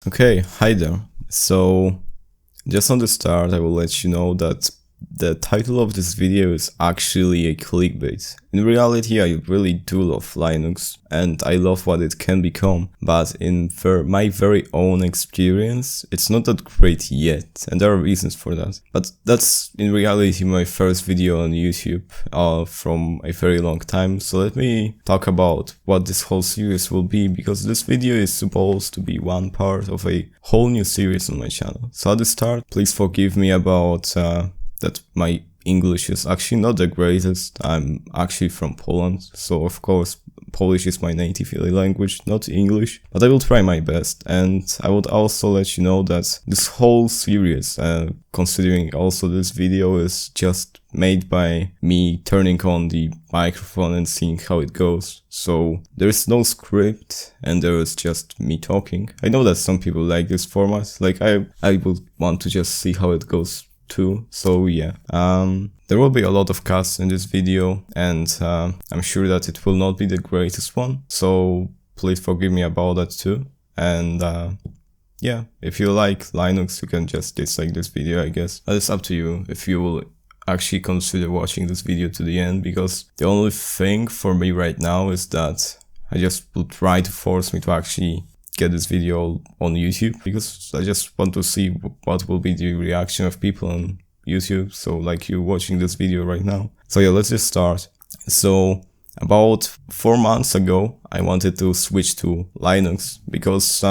Okay, hi there. So, just on the start, I will let you know that the title of this video is actually a clickbait. In reality, I really do love Linux and I love what it can become, but in my very own experience, it's not that great yet, and there are reasons for that. But that's in reality my first video on YouTube from a very long time, so let me talk about what this whole series will be, because this video is supposed to be one part of a whole new series on my channel. So at the start, please forgive me about that my English is actually not the greatest. I'm actually from Poland, so of course Polish is my native language, not English, but I will try my best. And I would also let you know that this whole series, considering also this video, is just made by me turning on the microphone and seeing how it goes. So there is no script and there is just me talking. I know that some people like this format, like I would want to just see how it goes too. So yeah, there will be a lot of cuts in this video, and I'm sure that it will not be the greatest one, so please forgive me about that too. And yeah, if you like Linux, you can just dislike this video, I guess. But it's up to you if you will actually consider watching this video to the end, because the only thing for me right now is that I just will try to force me to actually get this video on YouTube, because I just want to see what will be the reaction of people on YouTube, so like you watching this video right now. So yeah, let's just start. So about 4 months ago, I wanted to switch to Linux because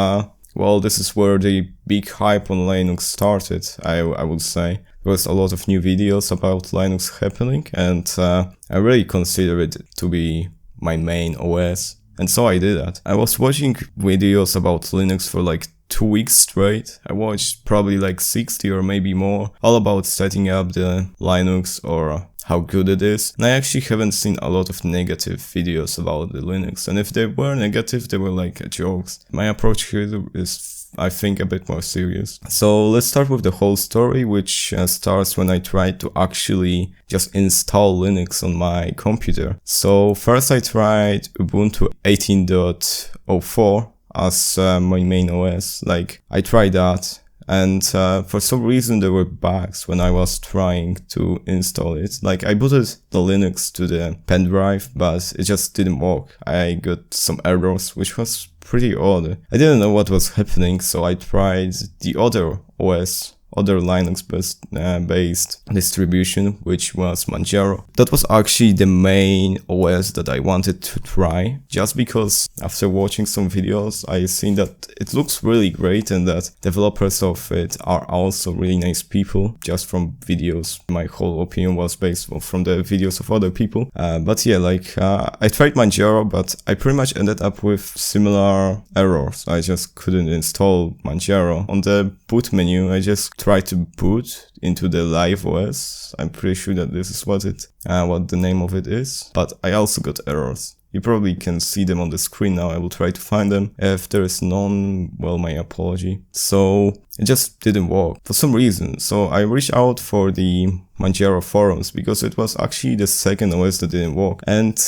well, this is where the big hype on Linux started, I would say. There was a lot of new videos about Linux happening, and I really consider it to be my main OS. And so I did that. I was watching videos about Linux for like 2 weeks straight. I watched probably like 60 or maybe more, all about setting up the Linux or how good it is. And I actually haven't seen a lot of negative videos about the Linux. And if they were negative, they were like jokes. My approach here is, I think, a bit more serious. So let's start with the whole story, which starts when I tried to actually just install Linux on my computer. So first I tried Ubuntu 18.04 as my main OS. Like, I tried that, and for some reason there were bugs when I was trying to install it. Like, I booted the Linux to the pen drive, but it just didn't work. I got some errors, which was pretty odd. I didn't know what was happening, so I tried the other OS, other Linux-based distribution, which was Manjaro. That was actually the main OS that I wanted to try, just because after watching some videos, I seen that it looks really great and that developers of it are also really nice people, just from videos. My whole opinion was based from the videos of other people. But yeah, like, I tried Manjaro, but I pretty much ended up with similar errors. I just couldn't install Manjaro. On the boot menu, I just tried to boot into the live OS. I'm pretty sure that this is what the name of it is, but I also got errors. You probably can see them on the screen now. I will try to find them. If there is none, well, my apology. So it just didn't work for some reason. So I reached out for the Manjaro forums, because it was actually the second OS that didn't work. And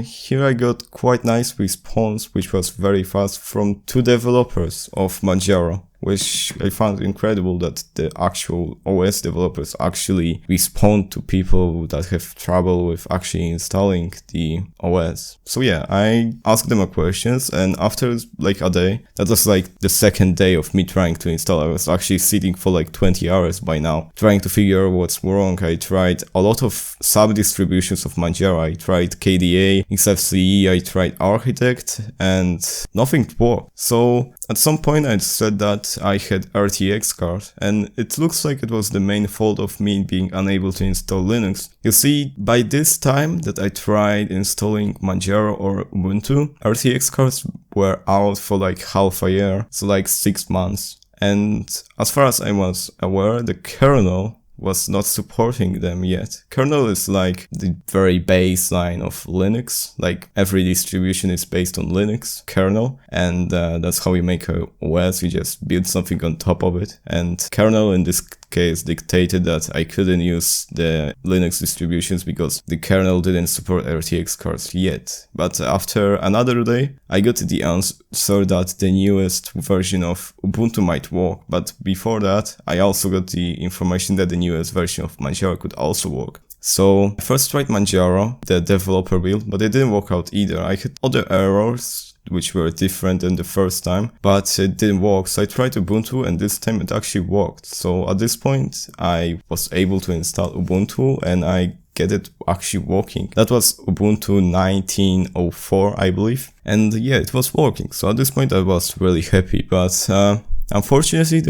here I got quite nice response, which was very fast, from 2 developers of Manjaro, which I found incredible, that the actual OS developers actually respond to people that have trouble with actually installing the OS. So yeah, I asked them a questions, and after like a day, that was like the second day of me trying to install. I was actually sitting for like 20 hours by now, trying to figure out what's wrong. I tried a lot of sub-distributions of Manjaro. I tried KDE, XFCE, I tried Architect, and nothing worked. So at some point I said that I had RTX card, and it looks like it was the main fault of me being unable to install Linux. You see, by this time that I tried installing Manjaro or Ubuntu, RTX cards were out for like half a year, so like 6 months. And as far as I was aware, the kernel was not supporting them yet. Kernel is like the very baseline of Linux. Like every distribution is based on Linux kernel, and that's how we make a OS. We just build something on top of it, and kernel in this case dictated that I couldn't use the Linux distributions because the kernel didn't support RTX cards yet. But after another day, I got the answer that the newest version of Ubuntu might work. But before that, I also got the information that the newest version of Manjaro could also work. So I first tried Manjaro, the developer build, but it didn't work out either. I had other errors which were different than the first time, but it didn't work. So I tried Ubuntu, and this time it actually worked. So at this point, I was able to install Ubuntu, and I get it actually working. That was Ubuntu 19.04, I believe. And yeah, it was working. So at this point, I was really happy. But unfortunately,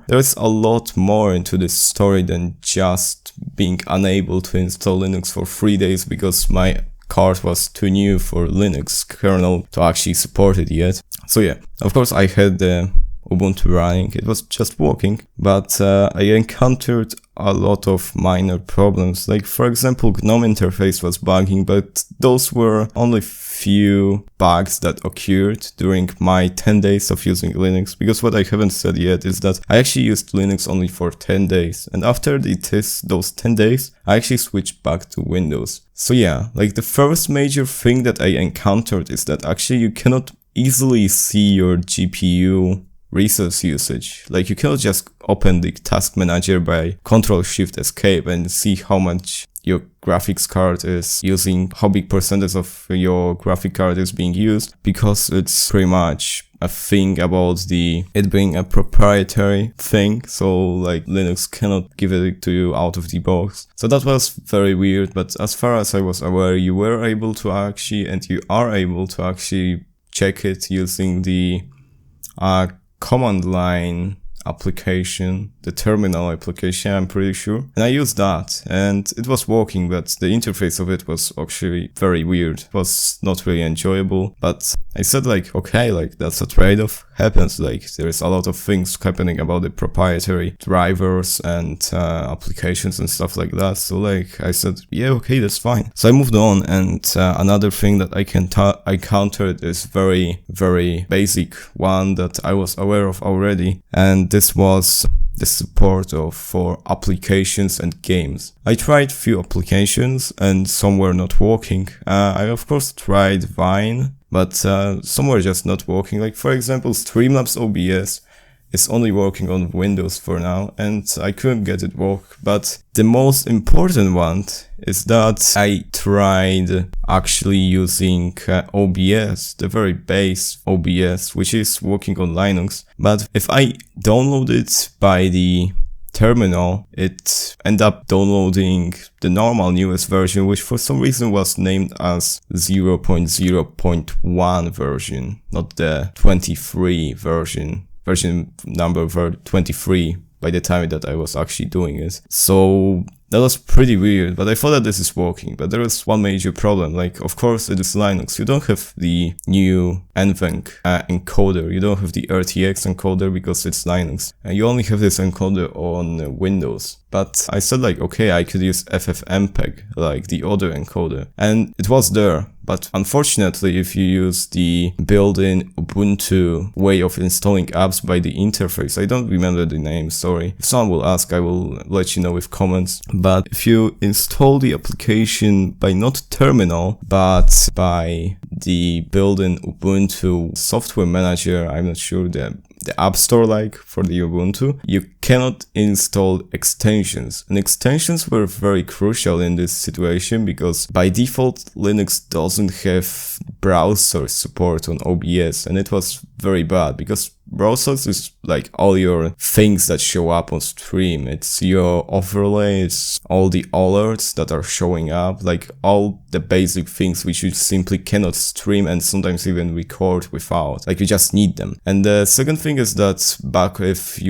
there's a lot more into this story than just being unable to install Linux for 3 days because my card was too new for Linux kernel to actually support it yet. So yeah, of course I had the Ubuntu running, it was just working, but I encountered a lot of minor problems. Like for example, GNOME interface was bugging, but those were only few bugs that occurred during my 10 days of using Linux, because what I haven't said yet is that I actually used Linux only for 10 days, and after those 10 days, I actually switched back to Windows. So yeah, like the first major thing that I encountered is that actually you cannot easily see your GPU resource usage. Like you cannot just open the task manager by Ctrl-Shift-Escape and see how much your graphics card is using, how big percentage of your graphic card is being used, because it's pretty much a thing about it being a proprietary thing. So like Linux cannot give it to you out of the box. So that was very weird, but as far as I was aware, you were able to actually, and you are able to actually check it using the command line application, the terminal application, I'm pretty sure. And I used that and it was working, but the interface of it was actually very weird. It was not really enjoyable, but I said like, okay, like that's a trade-off, happens. Like there's a lot of things happening about the proprietary drivers and applications and stuff like that. So like I said, yeah, okay, that's fine. So I moved on, and another thing that I countered is very, very basic one that I was aware of already, and this was the support for applications and games. I tried few applications and some were not working. I of course tried Vine, but some were just not working. Like for example, Streamlabs OBS is only working on Windows for now, and I couldn't get it work. But the most important one is that I tried actually using OBS, the very base OBS, which is working on Linux. But if I download it by the terminal, it ended up downloading the normal newest version, which for some reason was named as 0.0.1 version, not the 23 version number 23 by the time that I was actually doing it. So that was pretty weird, but I thought that this is working. But there is one major problem. Like, of course, it is Linux. You don't have the new NVENC encoder. You don't have the RTX encoder because it's Linux. And you only have this encoder on Windows. But I said like, okay, I could use FFmpeg, like the other encoder. And it was there. But unfortunately, if you use the built-in Ubuntu way of installing apps by the interface, I don't remember the name, sorry. If someone will ask, I will let you know with comments. But if you install the application by not terminal, but by the built-in Ubuntu software manager, I'm not sure, the App Store like for the Ubuntu, you cannot install extensions. And extensions were very crucial in this situation because by default Linux doesn't have browser support on OBS, and it was very bad because browsers is like all your things that show up on stream. It's your overlay, it's all the alerts that are showing up, like all the basic things which you simply cannot stream and sometimes even record without, like you just need them. And the second thing is that back if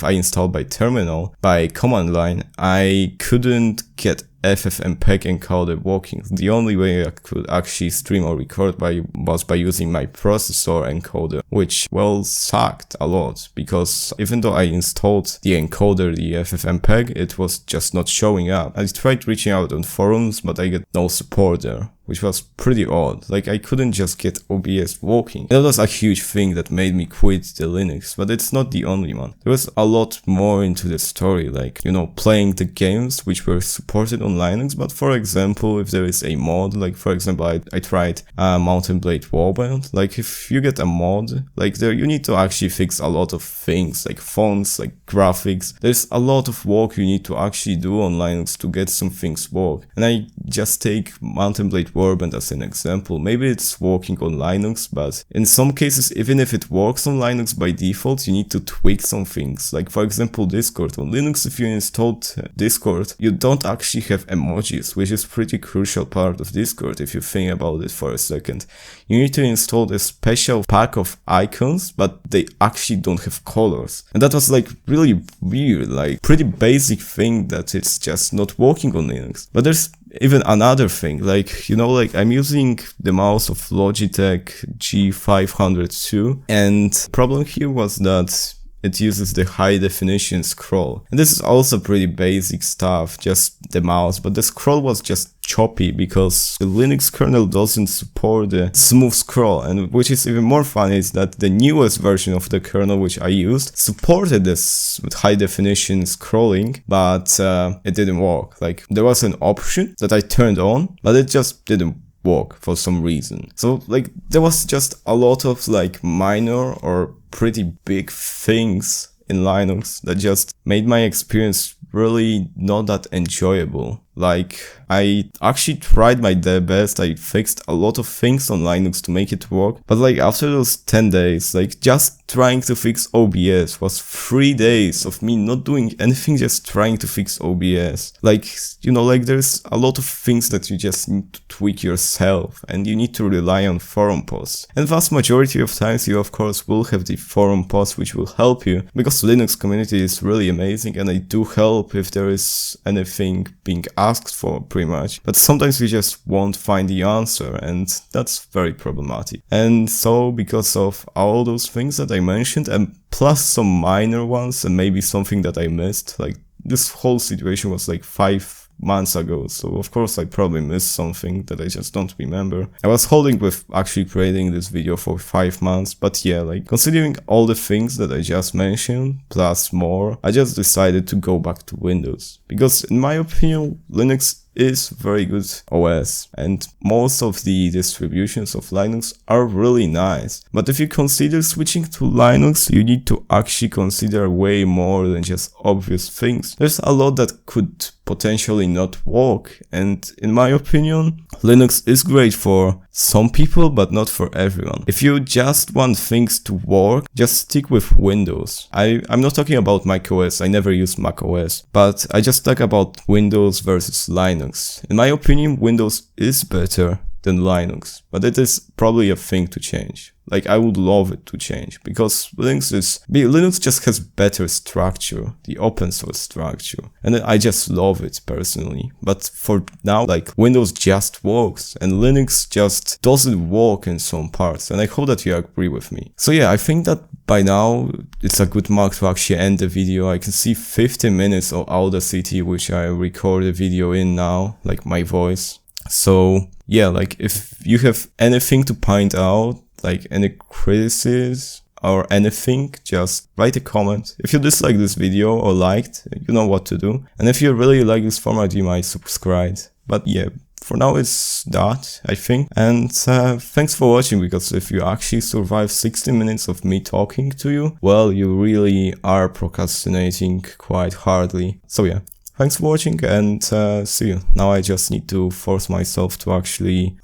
I install by terminal, by command line, I couldn't get FFmpeg encoder working. The only way I could actually stream or record was by using my processor encoder, which, well, sucked a lot, because even though I installed the encoder, the FFmpeg, it was just not showing up. I tried reaching out on forums, but I get no support there, which was pretty odd. Like, I couldn't just get OBS working. That was a huge thing that made me quit the Linux, but it's not the only one. There was a lot more into the story, like, you know, playing the games which were supported on Linux. But for example, if there is a mod, like for example, I tried Mountain Blade Warband. Like, if you get a mod, like there, you need to actually fix a lot of things, like fonts, like graphics. There's a lot of work you need to actually do on Linux to get some things work. And I just take Mountain Blade Warband as an example. Maybe it's working on Linux, but in some cases, even if it works on Linux by default, you need to tweak some things. Like for example, Discord. On Linux, if you installed Discord, you don't actually have emojis, which is pretty crucial part of Discord if you think about it for a second. You need to install a special pack of icons, but they actually don't have colors. And that was like really weird, like pretty basic thing that it's just not working on Linux. But there's even another thing, like, you know, like I'm using the mouse of Logitech G502, and problem here was that it uses the high definition scroll. And this is also pretty basic stuff, just the mouse, but the scroll was just choppy because the Linux kernel doesn't support the smooth scroll. And which is even more funny is that the newest version of the kernel which I used supported this high definition scrolling, but it didn't work. Like, there was an option that I turned on, but it just didn't work for some reason. So like, there was just a lot of like minor or pretty big things in Linux that just made my experience really not that enjoyable. Like, I actually tried my best, I fixed a lot of things on Linux to make it work, but like after those 10 days, like just trying to fix OBS was 3 days of me not doing anything, just trying to fix OBS. Like, you know, like there's a lot of things that you just need to tweak yourself, and you need to rely on forum posts. And vast majority of times you of course will have the forum posts which will help you, because the Linux community is really amazing, and I do help if there is anything being asked for, pretty much. But sometimes we just won't find the answer, and that's very problematic. And so because of all those things that I mentioned, and plus some minor ones, and maybe something that I missed, like this whole situation was like 5 months ago, so of course I probably missed something that I just don't remember. I was holding with actually creating this video for 5 months, but yeah, like considering all the things that I just mentioned plus more, I just decided to go back to Windows, because in my opinion Linux is very good OS, and most of the distributions of Linux are really nice. But if you consider switching to Linux, you need to actually consider way more than just obvious things. There's a lot that could potentially not work, and in my opinion, Linux is great for some people, but not for everyone. If you just want things to work, just stick with Windows. I'm not talking about macOS, I never use macOS, but I just talk about Windows versus Linux. In my opinion, Windows is better than Linux, but it is probably a thing to change. Like, I would love it to change, because Linux just has better structure, the open source structure, and I just love it personally. But for now, like, Windows just works, and Linux just doesn't work in some parts, and I hope that you agree with me. So yeah, I think that by now it's a good mark to actually end the video. I can see 15 minutes of Audacity, which I record the video in now, like my voice. So yeah, like if you have anything to point out, like any criticism or anything, just write a comment. If you dislike this video or liked, you know what to do. And if you really like this format, you might subscribe. But yeah, for now it's that, I think. And thanks for watching, because if you actually survive 60 minutes of me talking to you, well, you really are procrastinating quite hardly. So yeah. Thanks for watching, and see you. Now I just need to force myself to actually,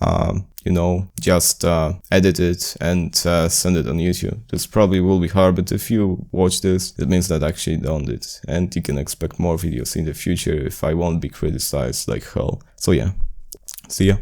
you know, just edit it and send it on YouTube. This probably will be hard, but if you watch this, it means that I actually done it. And you can expect more videos in the future if I won't be criticized like hell. So yeah, see ya.